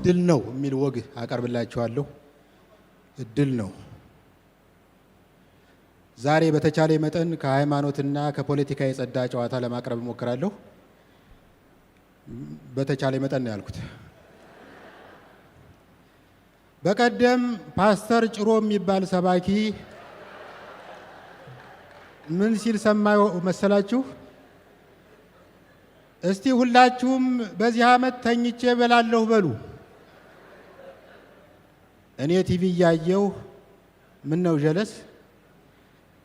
እድል ነው የሚል ወግ አቀርብላችኋለሁ። እድል ነው። ዛሬ በተቻለ መጠን ከሃይማኖትና ከፖለቲካ የጸዳ ጨዋታ ለማቅረብ እሞክራለሁ። በተቻለ መጠን ነው ያልኩት። በቀደም ፓስተር ጭሮ የሚባል ሰባኪ ምን ሲል ሰማሁ መሰላችሁ? እስቲ ሁላችሁም በዚህ ዓመት ተኝቼ በላለሁ በሉ። እኔ ቲቪ እያየሁ ምን ነው ጀለስ?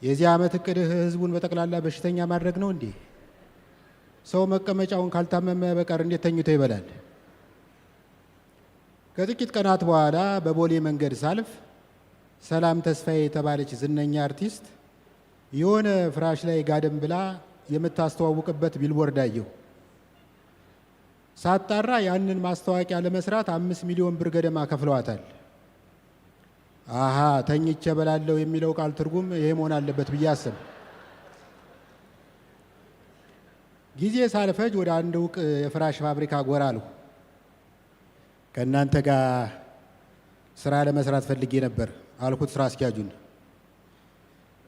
የዚህ ዓመት እቅድህ ህዝቡን በጠቅላላ በሽተኛ ማድረግ ነው እንዴ? ሰው መቀመጫውን ካልታመመ በቀር እንዴት ተኝቶ ይበላል? ከጥቂት ቀናት በኋላ በቦሌ መንገድ ሳልፍ ሰላም ተስፋዬ የተባለች ዝነኛ አርቲስት የሆነ ፍራሽ ላይ ጋደም ብላ የምታስተዋውቅበት ቢልቦርድ አየሁ። ሳጣራ ያንን ማስታወቂያ ለመስራት 5 ሚሊዮን ብር ገደማ ከፍለዋታል። አሃ ተኝቼ በላለሁ የሚለው ቃል ትርጉም ይሄ መሆን አለበት ብዬ አሰብኩ። ጊዜ ሳልፈጅ ወደ አንድ እውቅ የፍራሽ ፋብሪካ ጎራ አልሁ። ከእናንተ ጋር ስራ ለመስራት ፈልጌ ነበር አልኩት ስራ አስኪያጁን።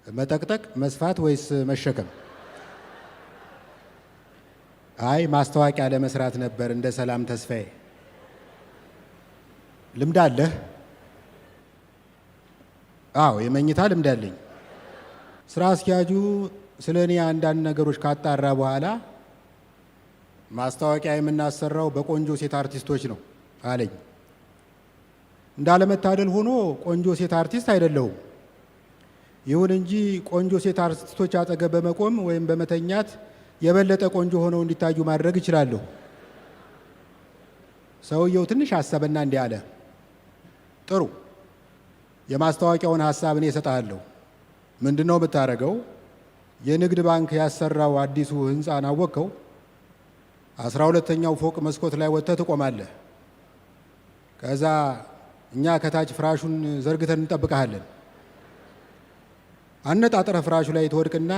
መጠቅጠቅ፣ መስፋት ወይስ መሸከም? አይ ማስታወቂያ ለመስራት ነበር እንደ ሰላም ተስፋዬ። ልምድ አለህ? አዎ የመኝታ ልምድ አለኝ። ስራ አስኪያጁ ስለ እኔ አንዳንድ ነገሮች ካጣራ በኋላ ማስታወቂያ የምናሰራው በቆንጆ ሴት አርቲስቶች ነው አለኝ። እንዳለመታደል ሆኖ ቆንጆ ሴት አርቲስት አይደለሁም። ይሁን እንጂ ቆንጆ ሴት አርቲስቶች አጠገብ በመቆም ወይም በመተኛት የበለጠ ቆንጆ ሆነው እንዲታዩ ማድረግ እችላለሁ። ሰውየው ትንሽ አሰበና እንዲህ አለ፣ ጥሩ የማስታወቂያውን ሀሳብ እኔ እሰጥሃለሁ። ምንድነው የምታደርገው? የንግድ ባንክ ያሰራው አዲሱ ህንፃን አወቅከው? 12ኛው ፎቅ መስኮት ላይ ወጥተህ ትቆማለህ። ከዛ እኛ ከታች ፍራሹን ዘርግተን እንጠብቀሃለን። አነጣጥረህ ፍራሹ ላይ ትወድቅና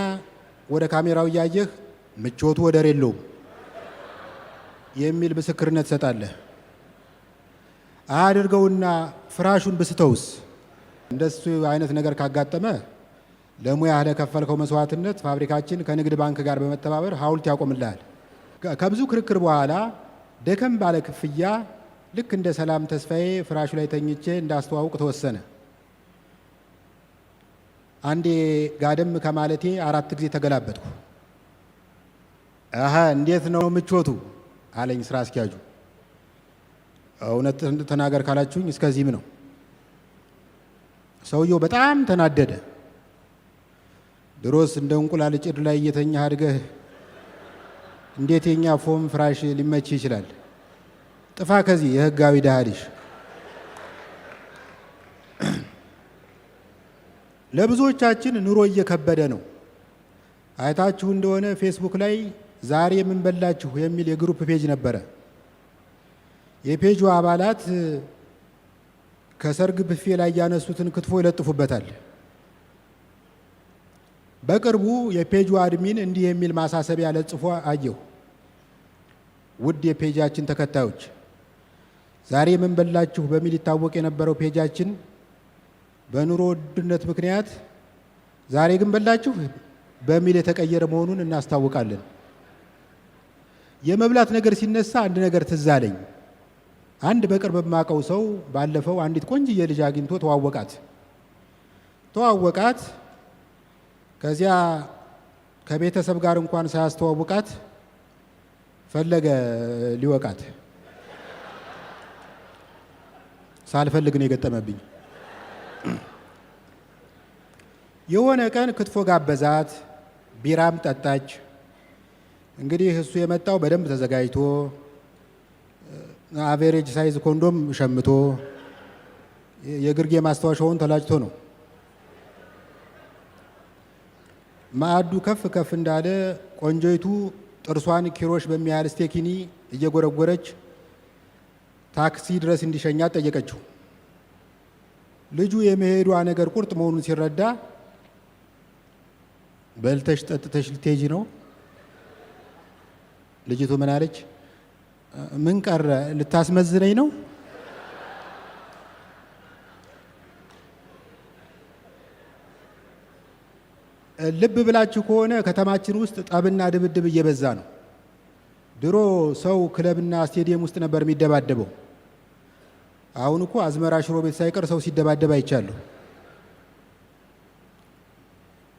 ወደ ካሜራው እያየህ ምቾቱ ወደር የለውም የሚል ምስክርነት ትሰጣለህ። አድርገውና ፍራሹን ብስተውስ? እንደሱ አይነት ነገር ካጋጠመ ለሙያህ ለከፈልከው መስዋዕትነት ፋብሪካችን ከንግድ ባንክ ጋር በመተባበር ሐውልት ያቆምልሃል። ከብዙ ክርክር በኋላ ደከም ባለ ክፍያ ልክ እንደ ሰላም ተስፋዬ ፍራሹ ላይ ተኝቼ እንዳስተዋውቅ ተወሰነ። አንዴ ጋደም ከማለቴ 4 ጊዜ ተገላበጥኩ። አሃ እንዴት ነው ምቾቱ አለኝ ስራ አስኪያጁ። እውነት ተናገር ካላችሁኝ እስከዚህም ነው። ሰውየው በጣም ተናደደ። ድሮስ እንደ እንቁላል ጭድ ላይ እየተኛህ አድገህ እንዴት የኛ ፎም ፍራሽ ሊመች ይችላል? ጥፋ ከዚህ የህጋዊ ድሃ ልጅ። ለብዙዎቻችን ኑሮ እየከበደ ነው። አይታችሁ እንደሆነ ፌስቡክ ላይ ዛሬ ምን በላችሁ የሚል የግሩፕ ፔጅ ነበረ። የፔጁ አባላት ከሰርግ ብፌ ላይ ያነሱትን ክትፎ ይለጥፉበታል። በቅርቡ የፔጁ አድሚን እንዲህ የሚል ማሳሰቢያ ለጥፎ አየሁ። ውድ የፔጃችን ተከታዮች፣ ዛሬ ምን በላችሁ በሚል ይታወቅ የነበረው ፔጃችን በኑሮ ውድነት ምክንያት ዛሬ ግን በላችሁ በሚል የተቀየረ መሆኑን እናስታውቃለን። የመብላት ነገር ሲነሳ አንድ ነገር ትዝ አለኝ። አንድ በቅርብ የማውቀው ሰው ባለፈው አንዲት ቆንጅዬ ልጅ አግኝቶ ተዋወቃት። ከዚያ ከቤተሰብ ጋር እንኳን ሳያስተዋውቃት ፈለገ ሊወቃት። ሳልፈልግ ነው የገጠመብኝ። የሆነ ቀን ክትፎ ጋበዛት፣ ቢራም ጠጣች። እንግዲህ እሱ የመጣው በደንብ ተዘጋጅቶ አቬሬጅ ሳይዝ ኮንዶም ሸምቶ የግርጌ ማስታወሻውን ተላጭቶ ነው። ማዕዱ ከፍ ከፍ እንዳለ ቆንጆይቱ ጥርሷን ኪሮሽ በሚያህል ስቴኪኒ እየጎረጎረች ታክሲ ድረስ እንዲሸኛት ጠየቀችው። ልጁ የመሄዷ ነገር ቁርጥ መሆኑን ሲረዳ በልተሽ ጠጥተሽ ልትሄጂ ነው? ልጅቱ ምን አለች? ምን ቀረ ልታስመዝነኝ ነው ልብ ብላችሁ ከሆነ ከተማችን ውስጥ ጠብና ድብድብ እየበዛ ነው። ድሮ ሰው ክለብና ስቴዲየም ውስጥ ነበር የሚደባደበው። አሁን እኮ አዝመራ ሽሮ ቤት ሳይቀር ሰው ሲደባደብ አይቻለሁ።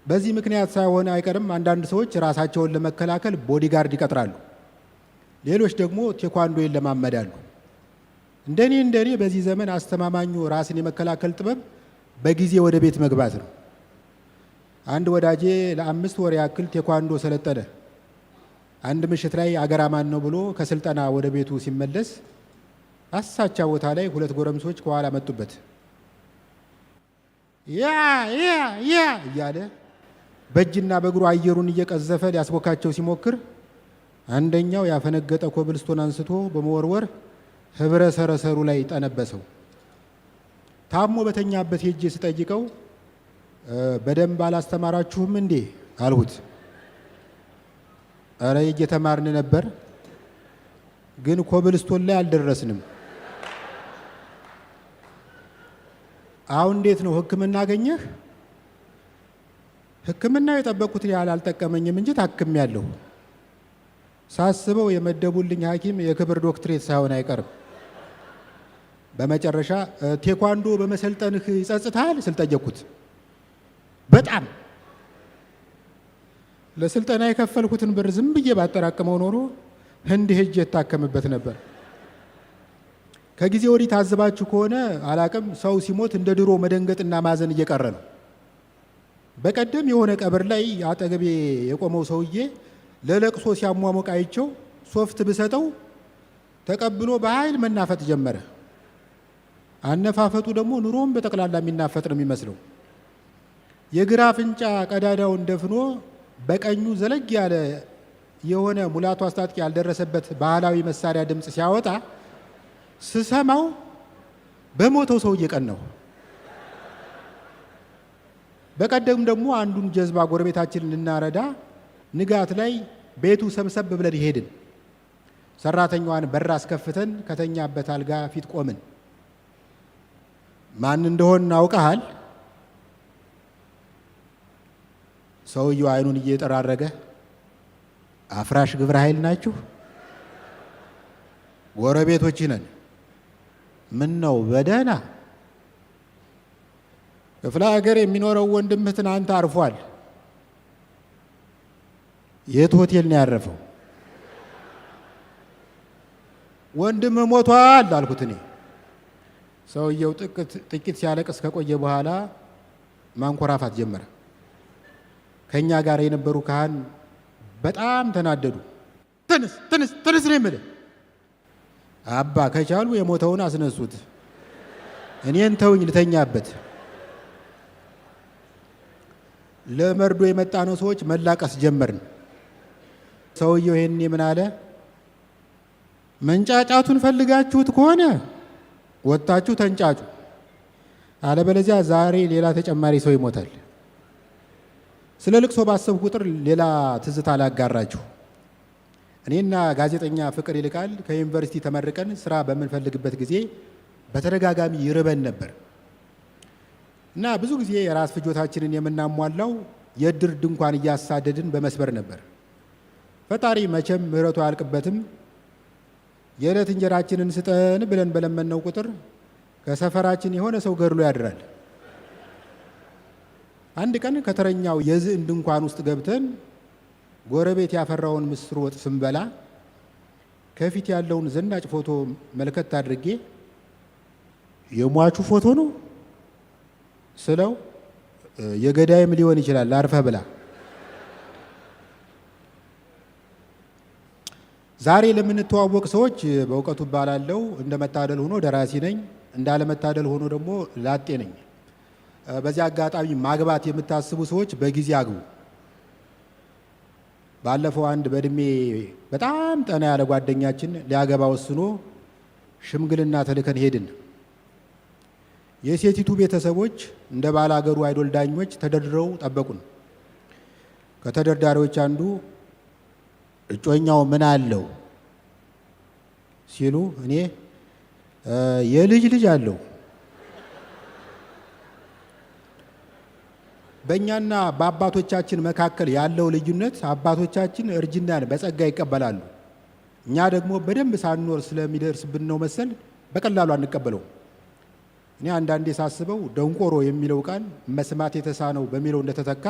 በዚህ ምክንያት ሳይሆን አይቀርም አንዳንድ ሰዎች ራሳቸውን ለመከላከል ቦዲጋርድ ይቀጥራሉ። ሌሎች ደግሞ ቴኳንዶ ይለማመዳሉ። እንደኔ በዚህ ዘመን አስተማማኙ ራስን የመከላከል ጥበብ በጊዜ ወደ ቤት መግባት ነው። አንድ ወዳጄ ለ5 ወር ያክል ቴኳንዶ ሰለጠነ። አንድ ምሽት ላይ አገራማን ነው ብሎ ከስልጠና ወደ ቤቱ ሲመለስ አሳቻ ቦታ ላይ 2 ጎረምሶች ከኋላ መጡበት። ያ እያለ በእጅና በእግሩ አየሩን እየቀዘፈ ሊያስቦካቸው ሲሞክር አንደኛው ያፈነገጠ ኮብልስቶን አንስቶ በመወርወር ህብረ ሰረሰሩ ላይ ጠነበሰው። ታሞ በተኛበት ሄጄ ስጠይቀው በደንብ አላስተማራችሁም እንዴ አልሁት። አረ እየተማርን ነበር፣ ግን ኮብልስቶን ላይ አልደረስንም። አሁን እንዴት ነው ሕክምና አገኘህ? ሕክምናው የጠበቁትን ያህል አልጠቀመኝም እንጂ ታክሜያለሁ። ሳስበው የመደቡልኝ ሐኪም የክብር ዶክትሬት ሳይሆን አይቀርም። በመጨረሻ ቴኳንዶ በመሰልጠንህ ይጸጽታል ስል ጠየቅኩት። በጣም ለስልጠና የከፈልኩትን ብር ዝም ብዬ ባጠራቅመው ኖሮ ህንድ ሄጄ የታከምበት ነበር። ከጊዜ ወዲህ ታዝባችሁ ከሆነ አላቅም፣ ሰው ሲሞት እንደ ድሮ መደንገጥና ማዘን እየቀረ ነው። በቀደም የሆነ ቀብር ላይ አጠገቤ የቆመው ሰውዬ ለለቅሶ ሲያሟሞቅ አይቸው ሶፍት ብሰጠው ተቀብሎ በኃይል መናፈጥ ጀመረ። አነፋፈጡ ደግሞ ኑሮም በጠቅላላ የሚናፈጥ ነው የሚመስለው። የግራ አፍንጫ ቀዳዳውን ደፍኖ በቀኙ ዘለግ ያለ የሆነ ሙላቱ አስታጥቂ ያልደረሰበት ባህላዊ መሳሪያ ድምፅ ሲያወጣ ስሰማው በሞተው ሰውዬ ቀናሁ። በቀደም ደግሞ አንዱን ጀዝባ ጎረቤታችንን ልናረዳ ንጋት ላይ ቤቱ ሰብሰብ ብለን ሄድን። ሰራተኛዋን በር አስከፍተን ከተኛበት አልጋ ፊት ቆምን። ማን እንደሆን አውቀሃል? ሰውየው አይኑን እየጠራረገ አፍራሽ ግብረ ኃይል ናችሁ? ጎረቤቶች ነን። ምን ነው በደህና? ክፍለ ሀገር የሚኖረው ወንድምህ ትናንት አርፏል። የት ሆቴል ነው ያረፈው? ወንድምህ ሞቷል አልኩት እኔ። ሰውየው ጥቂት ሲያለቅስ ከቆየ በኋላ ማንኮራፋት ጀመረ። ከኛ ጋር የነበሩ ካህን በጣም ተናደዱ። ተነስ ነው የምልህ። አባ ከቻሉ የሞተውን አስነሱት፣ እኔን ተውኝ ልተኛበት። ለመርዶ የመጣነው ሰዎች መላቀስ ጀመርን። ሰውየው ይሄን ምን አለ? መንጫጫቱን ፈልጋችሁት ከሆነ ወጣችሁ ተንጫጩ፣ አለበለዚያ ዛሬ ሌላ ተጨማሪ ሰው ይሞታል። ስለ ልቅሶ ባሰብ ቁጥር ሌላ ትዝታ ላጋራችሁ። እኔና ጋዜጠኛ ፍቅር ይልቃል ከዩኒቨርሲቲ ተመርቀን ስራ በምንፈልግበት ጊዜ በተደጋጋሚ ይርበን ነበር እና ብዙ ጊዜ የራስ ፍጆታችንን የምናሟላው የእድር ድንኳን እያሳደድን በመስበር ነበር። ፈጣሪ መቼም ምሕረቱ አያልቅበትም። የዕለት እንጀራችንን ስጠን ብለን በለመነው ቁጥር ከሰፈራችን የሆነ ሰው ገድሎ ያድራል። አንድ ቀን ከተረኛው የዝን ድንኳን ውስጥ ገብተን ጎረቤት ያፈራውን ምስር ወጥ ስንበላ ከፊት ያለውን ዘናጭ ፎቶ መልከት አድርጌ የሟቹ ፎቶ ነው ስለው የገዳይም ሊሆን ይችላል አርፈህ ብላ። ዛሬ ለምንተዋወቅ ሰዎች በእውቀቱ እባላለሁ። እንደመታደል ሆኖ ደራሲ ነኝ፣ እንዳለመታደል ሆኖ ደግሞ ላጤ ነኝ። በዚህ አጋጣሚ ማግባት የምታስቡ ሰዎች በጊዜ አግቡ። ባለፈው አንድ በእድሜ በጣም ጠና ያለ ጓደኛችን ሊያገባ ወስኖ ሽምግልና ተልከን ሄድን። የሴቲቱ ቤተሰቦች እንደ ባላገሩ አይዶል ዳኞች ተደርድረው ጠበቁን። ከተደርዳሪዎች አንዱ እጮኛው ምን አለው ሲሉ እኔ የልጅ አለው በእኛና በአባቶቻችን መካከል ያለው ልዩነት አባቶቻችን እርጅናን በጸጋ ይቀበላሉ። እኛ ደግሞ በደንብ ሳንኖር ስለሚደርስብን ነው መሰል በቀላሉ አንቀበለው። እኔ አንዳንዴ ሳስበው ደንቆሮ የሚለው ቃል መስማት የተሳነው በሚለው እንደተተካ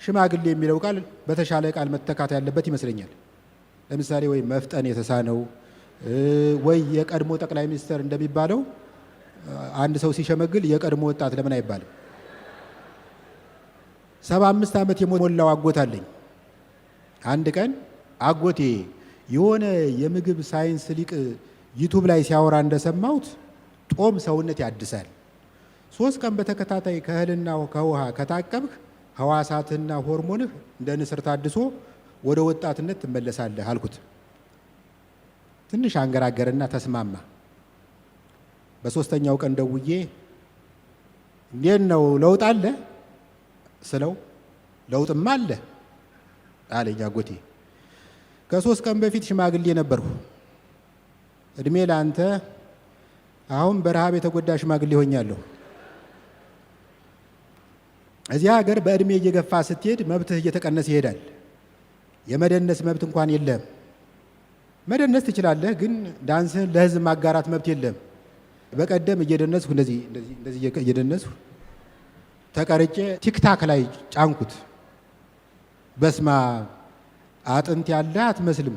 ሽማግሌ የሚለው ቃል በተሻለ ቃል መተካት ያለበት ይመስለኛል። ለምሳሌ ወይ መፍጠን የተሳነው ወይ የቀድሞ ጠቅላይ ሚኒስትር እንደሚባለው አንድ ሰው ሲሸመግል የቀድሞ ወጣት ለምን አይባልም? 75 ዓመት የሞላው አጎት አለኝ። አንድ ቀን አጎቴ የሆነ የምግብ ሳይንስ ሊቅ ዩቱብ ላይ ሲያወራ እንደሰማሁት ጦም ሰውነት ያድሳል፣ 3 ቀን በተከታታይ ከእህልና ከውሃ ከታቀብህ ህዋሳትና ሆርሞንህ እንደ ንስር ታድሶ ወደ ወጣትነት ትመለሳለህ አልኩት። ትንሽ አንገራገርና ተስማማ። በሶስተኛው ቀን ደውዬ እንዴት ነው ለውጥ አለ ስለው ለውጥማ አለ አለኝ አጎቴ። ከ3 ቀን በፊት ሽማግሌ ነበርሁ። እድሜ ለአንተ፣ አሁን በረሃብ የተጎዳ ሽማግሌ ሆኛለሁ። እዚህ ሀገር በእድሜ እየገፋ ስትሄድ መብትህ እየተቀነሰ ይሄዳል። የመደነስ መብት እንኳን የለም። መደነስ ትችላለህ፣ ግን ዳንስህን ለህዝብ ማጋራት መብት የለም። በቀደም እየደነስሁ እንደዚህ እየደነስሁ ተቀርጬ ቲክታክ ላይ ጫንኩት። በስማ አጥንት ያለ አትመስልም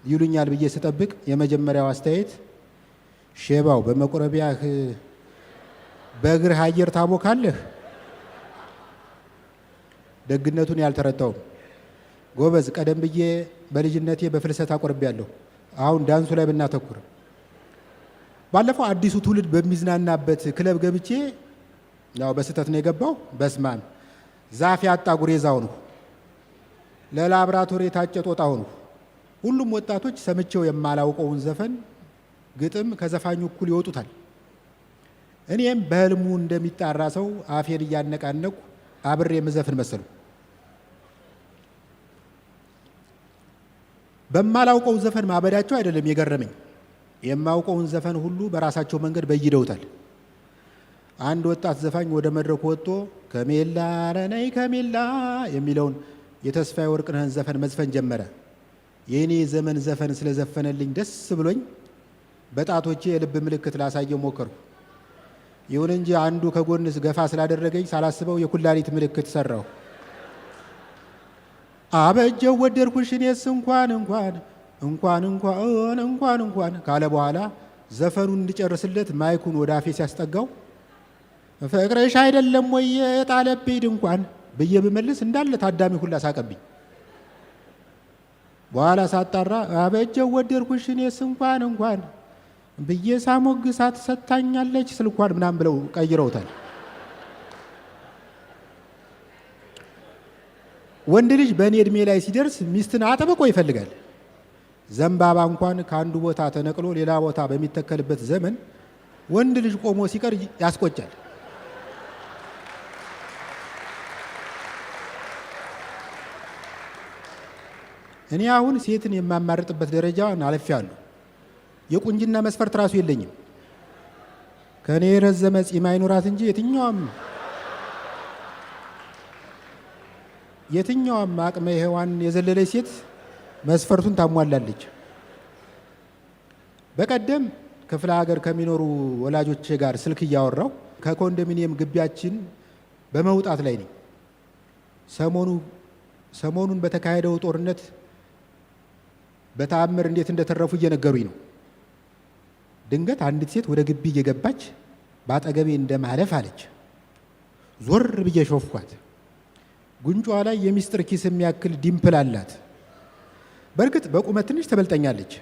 ይሉኛል ብዬ ስጠብቅ የመጀመሪያው አስተያየት ሼባው በመቁረቢያህ በእግርህ አየር ታቦካለህ። ደግነቱን ያልተረዳውም ጎበዝ፣ ቀደም ብዬ በልጅነቴ በፍልሰት አቆርቤያለሁ። አሁን ዳንሱ ላይ ብናተኩር። ባለፈው አዲሱ ትውልድ በሚዝናናበት ክለብ ገብቼ ያው በስተት ነው የገባው። በስማን ዛፍ ያጣ ጉሬዛው ነው፣ ለላብራቶሪ የታጨ ጦጣው ነው። ሁሉም ወጣቶች ሰምቼው የማላውቀውን ዘፈን ግጥም ከዘፋኙ እኩል ይወጡታል። እኔም በህልሙ እንደሚጣራ ሰው አፌን እያነቃነቁ አብሬ የምዘፍን መሰሉ። በማላውቀው ዘፈን ማበዳቸው አይደለም የገረመኝ፣ የማውቀውን ዘፈን ሁሉ በራሳቸው መንገድ በይደውታል። አንድ ወጣት ዘፋኝ ወደ መድረኩ ወጥቶ ከሜላ ረነይ ከሜላ የሚለውን የተስፋዬ ወርቅነህን ዘፈን መዝፈን ጀመረ። የእኔ ዘመን ዘፈን ስለዘፈነልኝ ደስ ብሎኝ በጣቶቼ የልብ ምልክት ላሳየው ሞከርኩ። ይሁን እንጂ አንዱ ከጎንስ ገፋ ስላደረገኝ ሳላስበው የኩላሊት ምልክት ሰራሁ። አበጀው ወደድኩሽ እኔስ እንኳን እንኳን እንኳን እንኳን እንኳን እንኳን ካለ በኋላ ዘፈኑን እንዲጨርስለት ማይኩን ወደ አፌ ሲያስጠጋው ፍቅርሽ አይደለም ወይ የጣለብኝ ድንኳን ብዬ ብመልስ እንዳለ ታዳሚ ሁላ ሳቀብኝ። በኋላ ሳጣራ አበጀው ወደድኩሽ እኔስ እንኳን እንኳን ብዬ ሳሞግሳት ሰጥታኛለች ስልኳን ምናምን ብለው ቀይረውታል። ወንድ ልጅ በእኔ እድሜ ላይ ሲደርስ ሚስትን አጥብቆ ይፈልጋል። ዘንባባ እንኳን ከአንዱ ቦታ ተነቅሎ ሌላ ቦታ በሚተከልበት ዘመን ወንድ ልጅ ቆሞ ሲቀር ያስቆጫል። እኔ አሁን ሴትን የማማርጥበት ደረጃን አልፌያለሁ። የቁንጅና መስፈርት ራሱ የለኝም። ከእኔ የረዘመ ጺም አይኖራት እንጂ የትኛውም አቅመ ሔዋን የዘለለች ሴት መስፈርቱን ታሟላለች። በቀደም ክፍለ ሀገር ከሚኖሩ ወላጆቼ ጋር ስልክ እያወራው ከኮንዶሚኒየም ግቢያችን በመውጣት ላይ ነኝ። ሰሞኑን በተካሄደው ጦርነት በተአምር እንዴት እንደተረፉ እየነገሩኝ ነው። ድንገት አንዲት ሴት ወደ ግቢ እየገባች በአጠገቤ እንደማለፍ አለች። ዞር ብዬ ሾፍኳት። ጉንጯ ላይ የሚስጥር ኪስ የሚያክል ዲምፕል አላት። በእርግጥ በቁመት ትንሽ ትበልጠኛለች።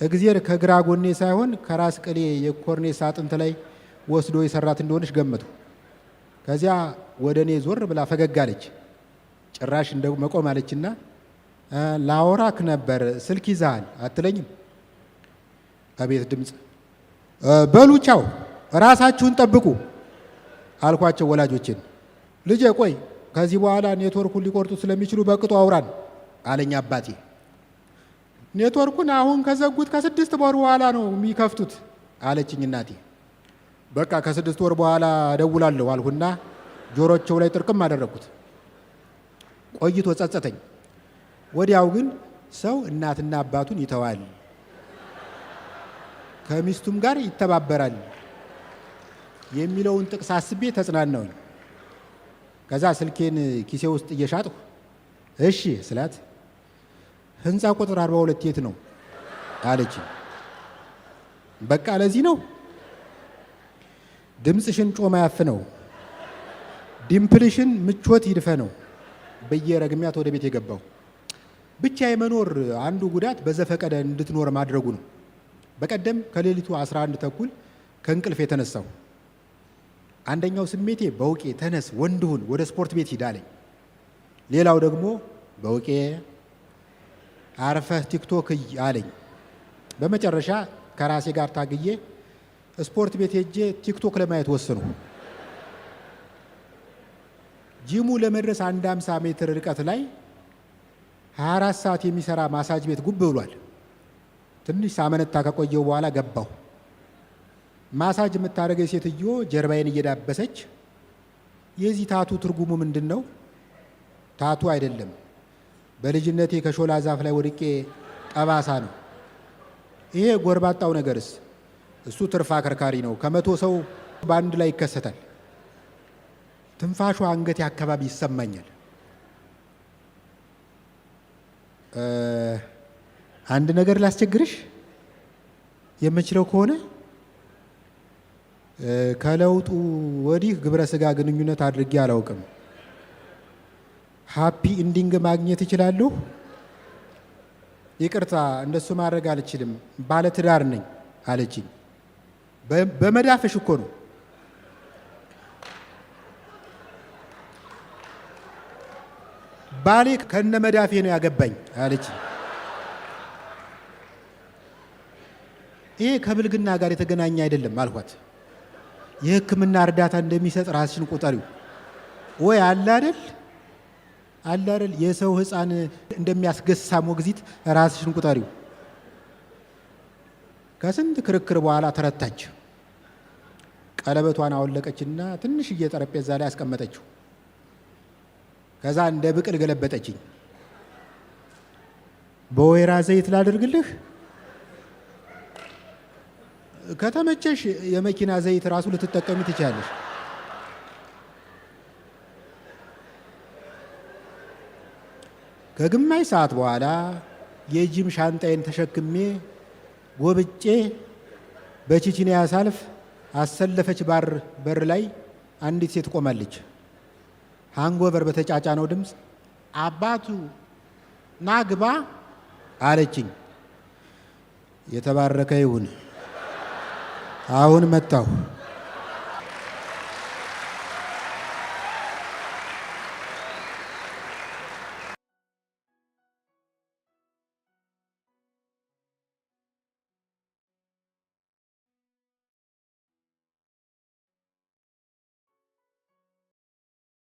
እግዜር ከግራ ጎኔ ሳይሆን ከራስ ቅሌ የኮርኔስ አጥንት ላይ ወስዶ የሰራት እንደሆነች ገመቱ። ከዚያ ወደ እኔ ዞር ብላ ፈገግ አለች። ጭራሽ እንደ መቆም አለችና ላወራክ ነበር ስልክ ይዘሃል አትለኝም? አቤት ድምፅ። በሉ ቻው፣ ራሳችሁን ጠብቁ አልኳቸው ወላጆችን። ልጄ ቆይ ከዚህ በኋላ ኔትወርኩን ሊቆርጡ ስለሚችሉ በቅጡ አውራን አለኝ አባቴ። ኔትወርኩን አሁን ከዘጉት ከ6 ወር በኋላ ነው የሚከፍቱት አለችኝ እናቴ። በቃ ከ6 ወር በኋላ እደውላለሁ አልሁና ጆሮቸው ላይ ጥርቅም አደረግኩት። ቆይቶ ጸጸተኝ። ወዲያው ግን ሰው እናትና አባቱን ይተዋል፣ ከሚስቱም ጋር ይተባበራል የሚለውን ጥቅስ አስቤ ተጽናናውኝ። ከዛ ስልኬን ኪሴ ውስጥ እየሻጥሁ እሺ ስላት ህንፃ ቁጥር 42 የት ነው አለች። በቃ ለዚህ ነው ድምፅሽን ጮማ ያፍነው፣ ዲምፕልሽን ምቾት ይድፈነው በየረግሚያት ወደ ቤት የገባው። ብቻ የመኖር አንዱ ጉዳት በዘፈቀደ እንድትኖር ማድረጉ ነው። በቀደም ከሌሊቱ 11 ተኩል ከእንቅልፍ የተነሳው አንደኛው ስሜቴ በውቄ ተነስ ወንድሁን ወደ ስፖርት ቤት ሂድ አለኝ። ሌላው ደግሞ በውቄ አርፈህ ቲክቶክ አለኝ። በመጨረሻ ከራሴ ጋር ታግዬ ስፖርት ቤት ሄጄ ቲክቶክ ለማየት ወሰንኩ። ጂሙ ለመድረስ 150 ሜትር ርቀት ላይ 24 ሰዓት የሚሰራ ማሳጅ ቤት ጉብ ብሏል። ትንሽ ሳመነታ ከቆየው በኋላ ገባሁ። ማሳጅ የምታደርገው ሴትዮ ጀርባዬን እየዳበሰች የዚህ ታቱ ትርጉሙ ምንድን ነው? ታቱ አይደለም፣ በልጅነቴ ከሾላ ዛፍ ላይ ወድቄ ጠባሳ ነው። ይሄ ጎርባጣው ነገርስ? እሱ ትርፍ አከርካሪ ነው። ከ100 ሰው በአንድ ላይ ይከሰታል። ትንፋሿ አንገቴ አካባቢ ይሰማኛል። አንድ ነገር ላስቸግርሽ የምችለው ከሆነ ከለውጡ ወዲህ ግብረ ስጋ ግንኙነት አድርጌ አላውቅም። ሃፒ ኢንዲንግ ማግኘት እችላለሁ? ይቅርታ እንደሱ ማድረግ አልችልም፣ ባለ ትዳር ነኝ አለችኝ። በመዳፍሽ እኮ ነው። ባሌ ከነ መዳፌ ነው ያገባኝ አለችኝ። ይሄ ከብልግና ጋር የተገናኘ አይደለም አልኳት። የሕክምና እርዳታ እንደሚሰጥ ራስሽን ቁጠሪው። ወይ አለ አይደል የሰው ሕፃን እንደሚያስገሳ ሞግዚት ራስሽን ቁጠሪው። ከስንት ክርክር በኋላ ተረታች። ቀለበቷን አወለቀችና ትንሽዬ ጠረጴዛ ላይ አስቀመጠችው። ከዛ እንደ ብቅል ገለበጠችኝ። በወይራ ዘይት ላድርግልህ? ከተመቸሽ የመኪና ዘይት ራሱ ልትጠቀሚ ትችላለሽ። ከግማሽ ሰዓት በኋላ የጂም ሻንጣዬን ተሸክሜ ጎብጬ በቺቺኒያ ሳልፍ አሰለፈች በር ላይ አንዲት ሴት ቆማለች። ሃንጎቨር በተጫጫነው ድምፅ አባቱ ናግባ አለችኝ። የተባረከ ይሁን። አሁን መጣሁ።